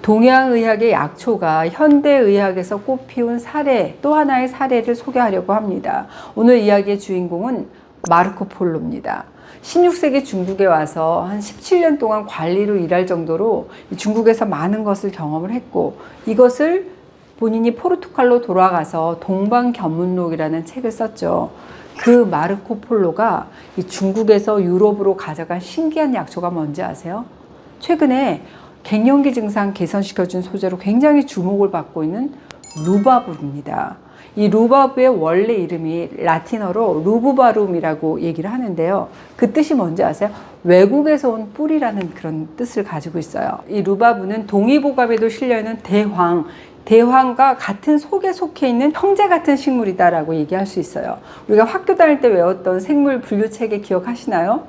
동양의학의 약초가 현대의학에서 꽃피운 사례, 또 하나의 사례를 소개하려고 합니다. 오늘 이야기의 주인공은 마르코 폴로입니다. 16세기 중국에 와서 한 17년 동안 관리로 일할 정도로 중국에서 많은 것을 경험을 했고, 이것을 본인이 포르투갈로 돌아가서 동방견문록이라는 책을 썼죠. 그 마르코 폴로가 이 중국에서 유럽으로 가져간 신기한 약초가 뭔지 아세요? 최근에 갱년기 증상 개선시켜준 소재로 굉장히 주목을 받고 있는 루바브입니다. 이 루바브의 원래 이름이 라틴어로 루브바룸이라고 얘기를 하는데요. 그 뜻이 뭔지 아세요? 외국에서 온 뿌리라는 그런 뜻을 가지고 있어요. 이 루바브는 동의보감에도 실려있는 대황과 같은 속에 속해 있는 형제 같은 식물이다라고 얘기할 수 있어요. 우리가 학교 다닐 때 외웠던 생물 분류체계 기억하시나요?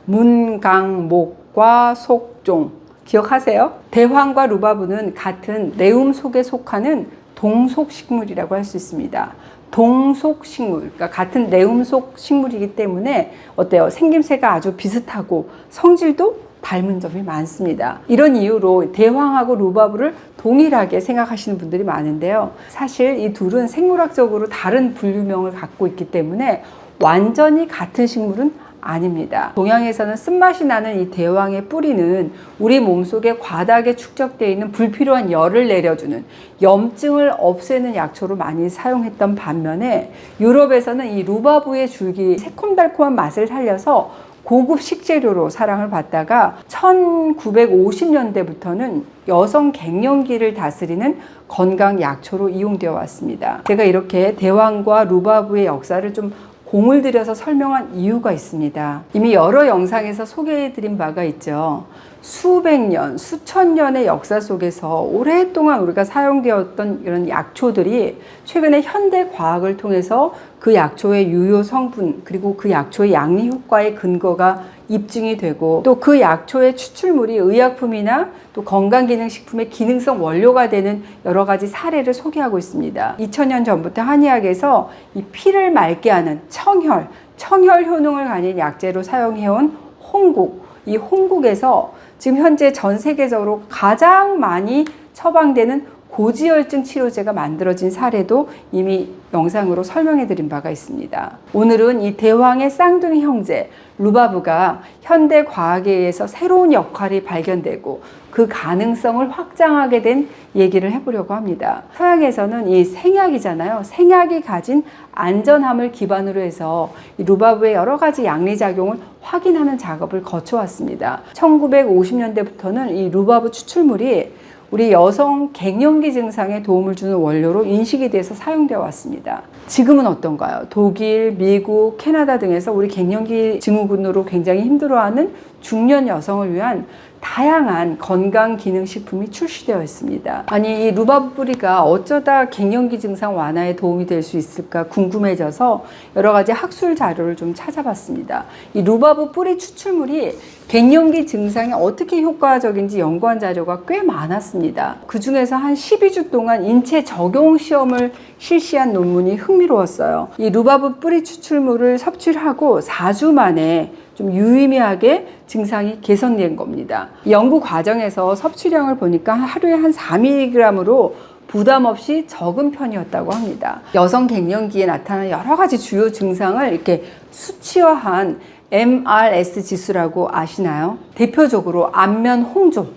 문강목과 속종 기억하세요? 대황과 루바브는 같은 레움 속에 속하는 동속식물이라고 할 수 있습니다. 동속식물, 그러니까 같은 레움 속 식물이기 때문에 어때요? 생김새가 아주 비슷하고 성질도 닮은 점이 많습니다. 이런 이유로 대황하고 루바브를 동일하게 생각하시는 분들이 많은데요. 사실 이 둘은 생물학적으로 다른 분류명을 갖고 있기 때문에 완전히 같은 식물은 아닙니다. 동양에서는 쓴맛이 나는 이 대황의 뿌리는 우리 몸속에 과다하게 축적되어 있는 불필요한 열을 내려주는 염증을 없애는 약초로 많이 사용했던 반면에 유럽에서는 이 루바브의 줄기 새콤달콤한 맛을 살려서 고급 식재료로 사랑을 받다가 1950년대부터는 여성 갱년기를 다스리는 건강 약초로 이용되어 왔습니다. 제가 이렇게 대황과 루바브의 역사를 좀 공을 들여서 설명한 이유가 있습니다. 이미 여러 영상에서 소개해드린 바가 있죠. 수백 년, 수천 년의 역사 속에서 오랫동안 우리가 사용되었던 이런 약초들이 최근에 현대 과학을 통해서 그 약초의 유효 성분, 그리고 그 약초의 양리 효과의 근거가 입증이 되고, 또 그 약초의 추출물이 의약품이나 또 건강기능식품의 기능성 원료가 되는 여러 가지 사례를 소개하고 있습니다. 2000년 전부터 한의학에서 이 피를 맑게 하는 청혈 효능을 가진 약재로 사용해온 홍국, 이 홍국에서 지금 현재 전 세계적으로 가장 많이 처방되는 고지혈증 치료제가 만들어진 사례도 이미 영상으로 설명해 드린 바가 있습니다. 오늘은 이 대황의 쌍둥이 형제 루바브가 현대 과학에 의해서 새로운 역할이 발견되고 그 가능성을 확장하게 된 얘기를 해보려고 합니다. 서양에서는 이 생약이잖아요. 생약이 가진 안전함을 기반으로 해서 이 루바브의 여러 가지 양리작용을 확인하는 작업을 거쳐왔습니다. 1950년대부터는 이 루바브 추출물이 우리 여성 갱년기 증상에 도움을 주는 원료로 인식이 돼서 사용되어 왔습니다. 지금은 어떤가요? 독일, 미국, 캐나다 등에서 우리 갱년기 증후군으로 굉장히 힘들어하는 중년 여성을 위한 다양한 건강기능식품이 출시되어 있습니다. 아니, 이 루바브 뿌리가 어쩌다 갱년기 증상 완화에 도움이 될 수 있을까 궁금해져서 여러 가지 학술 자료를 좀 찾아봤습니다. 이 루바브 뿌리 추출물이 갱년기 증상에 어떻게 효과적인지 연구한 자료가 꽤 많았습니다. 그 중에서 한 12주 동안 인체 적용 시험을 실시한 논문이 흥미로웠어요. 이 루바브 뿌리 추출물을 섭취를 하고 4주 만에 좀 유의미하게 증상이 개선된 겁니다. 연구 과정에서 섭취량을 보니까 하루에 한 4mg으로 부담 없이 적은 편이었다고 합니다. 여성 갱년기에 나타나는 여러 가지 주요 증상을 이렇게 수치화한 MRS 지수라고 아시나요? 대표적으로 안면 홍조,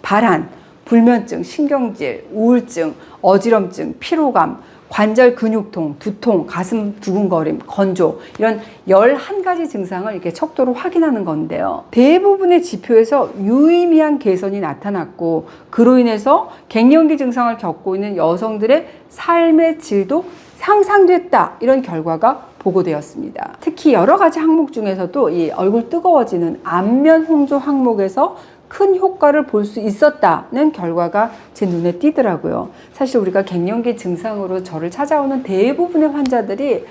발한, 불면증, 신경질, 우울증, 어지럼증, 피로감, 관절 근육통, 두통, 가슴 두근거림, 건조, 이런 11가지 증상을 이렇게 척도로 확인하는 건데요. 대부분의 지표에서 유의미한 개선이 나타났고, 그로 인해서 갱년기 증상을 겪고 있는 여성들의 삶의 질도 향상됐다, 이런 결과가 보고되었습니다. 특히 여러 가지 항목 중에서도 이 얼굴 뜨거워지는 안면 홍조 항목에서 큰 효과를 볼 수 있었다는 결과가 제 눈에 띄더라고요. 사실 우리가 갱년기 증상으로 저를 찾아오는 대부분의 환자들이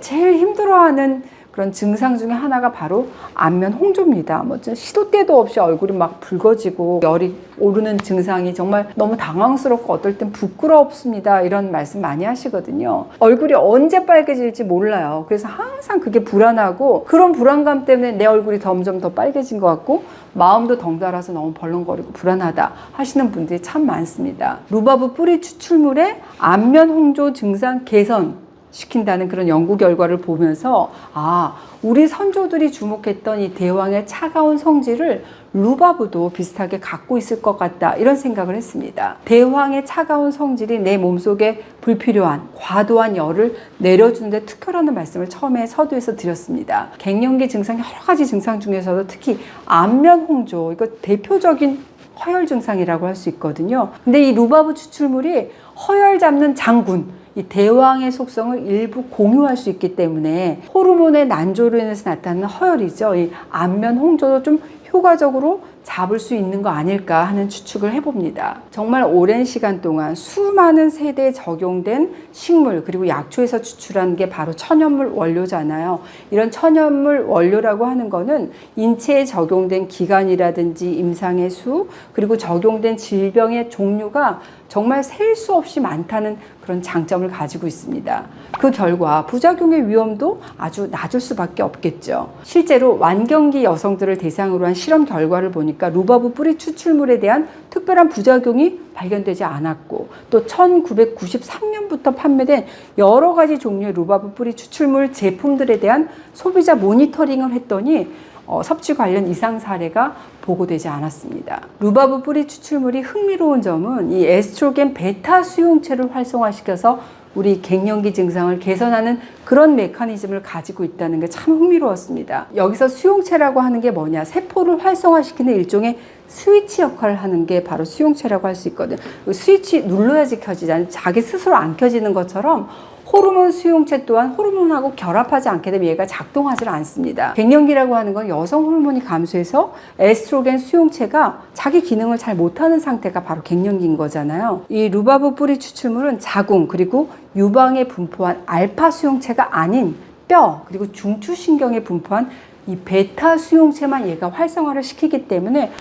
제일 힘들어하는 그런 증상 중에 하나가 바로 안면 홍조입니다. 뭐 시도 때도 없이 얼굴이 막 붉어지고 열이 오르는 증상이 정말 너무 당황스럽고 어떨 땐 부끄럽습니다. 이런 말씀 많이 하시거든요. 얼굴이 언제 빨개질지 몰라요. 그래서 항상 그게 불안하고 그런 불안감 때문에 내 얼굴이 점점 더 빨개진 것 같고 마음도 덩달아서 너무 벌렁거리고 불안하다 하시는 분들이 참 많습니다. 루바브 뿌리 추출물의 안면 홍조 증상 개선 시킨다는 그런 연구 결과를 보면서 우리 선조들이 주목했던 이 대왕의 차가운 성질을 루바브도 비슷하게 갖고 있을 것 같다 이런 생각을 했습니다. 대왕의 차가운 성질이 내 몸속에 불필요한 과도한 열을 내려주는 데 특효라는 말씀을 처음에 서두에서 드렸습니다. 갱년기 증상 여러 가지 증상 중에서도 특히 안면 홍조 이거 대표적인 허열 증상이라고 할 수 있거든요. 근데 이 루바브 추출물이 허열 잡는 장군 이 대왕의 속성을 일부 공유할 수 있기 때문에 호르몬의 난조로 인해서 나타나는 허열이죠. 이 안면 홍조도 좀 효과적으로 잡을 수 있는 거 아닐까 하는 추측을 해봅니다. 정말 오랜 시간 동안 수많은 세대에 적용된 식물 그리고 약초에서 추출한 게 바로 천연물 원료잖아요. 이런 천연물 원료라고 하는 거는 인체에 적용된 기관이라든지 임상의 수 그리고 적용된 질병의 종류가 정말 셀 수 없이 많다는 그런 장점을 가지고 있습니다. 그 결과 부작용의 위험도 아주 낮을 수밖에 없겠죠. 실제로 완경기 여성들을 대상으로 한 실험 결과를 보니까 루바브 뿌리 추출물에 대한 특별한 부작용이 발견되지 않았고 또 1993년부터 판매된 여러 가지 종류의 루바브 뿌리 추출물 제품들에 대한 소비자 모니터링을 했더니 섭취 관련 이상 사례가 보고되지 않았습니다. 루바브 뿌리 추출물이 흥미로운 점은 이 에스트로겐 베타 수용체를 활성화시켜서 우리 갱년기 증상을 개선하는 그런 메커니즘을 가지고 있다는 게 참 흥미로웠습니다. 여기서 수용체라고 하는 게 뭐냐? 세포를 활성화시키는 일종의 스위치 역할을 하는 게 바로 수용체라고 할 수 있거든요. 스위치 눌러야지 켜지잖아요. 자기 스스로 안 켜지는 것처럼 호르몬 수용체 또한 호르몬하고 결합하지 않게 되면 얘가 작동하지 않습니다. 갱년기라고 하는 건 여성 호르몬이 감소해서 에스트로겐 수용체가 자기 기능을 잘 못하는 상태가 바로 갱년기인 거잖아요. 이 루바브 뿌리 추출물은 자궁 그리고 유방에 분포한 알파 수용체가 아닌 뼈 그리고 중추신경에 분포한 이 베타 수용체만 얘가 활성화를 시키기 때문에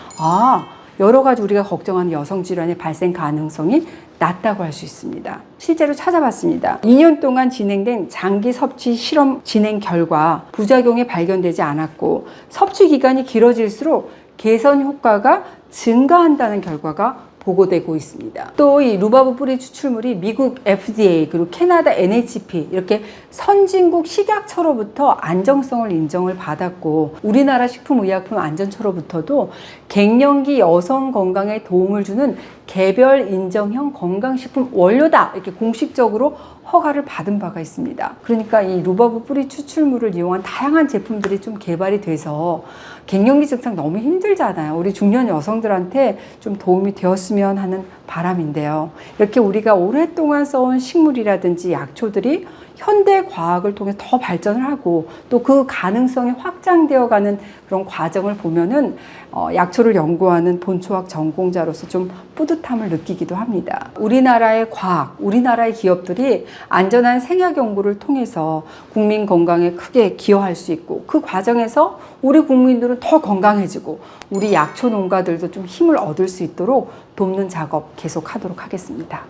여러 가지 우리가 걱정하는 여성 질환의 발생 가능성이 낮다고 할 수 있습니다. 실제로 찾아봤습니다. 2년 동안 진행된 장기 섭취 실험 진행 결과 부작용이 발견되지 않았고 섭취 기간이 길어질수록 개선 효과가 증가한다는 결과가 보고되고 있습니다. 또 이 루바브 뿌리 추출물이 미국 FDA 그리고 캐나다 NHP 이렇게 선진국 식약처로부터 안정성을 인정을 받았고 우리나라 식품의약품안전처로부터도 갱년기 여성 건강에 도움을 주는 개별 인정형 건강식품 원료다 이렇게 공식적으로 허가를 받은 바가 있습니다. 그러니까 이 루바브 뿌리 추출물을 이용한 다양한 제품들이 좀 개발이 돼서 갱년기 증상 너무 힘들잖아요. 우리 중년 여성들한테 좀 도움이 되었으면 하는 바람인데요. 이렇게 우리가 오랫동안 써온 식물이라든지 약초들이 현대 과학을 통해 더 발전을 하고 또 그 가능성이 확장되어가는 그런 과정을 보면은 약초를 연구하는 본초학 전공자로서 좀 뿌듯함을 느끼기도 합니다. 우리나라의 과학, 우리나라의 기업들이 안전한 생약 연구를 통해서 국민 건강에 크게 기여할 수 있고 그 과정에서 우리 국민들은 더 건강해지고 우리 약초 농가들도 좀 힘을 얻을 수 있도록 돕는 작업 계속하도록 하겠습니다.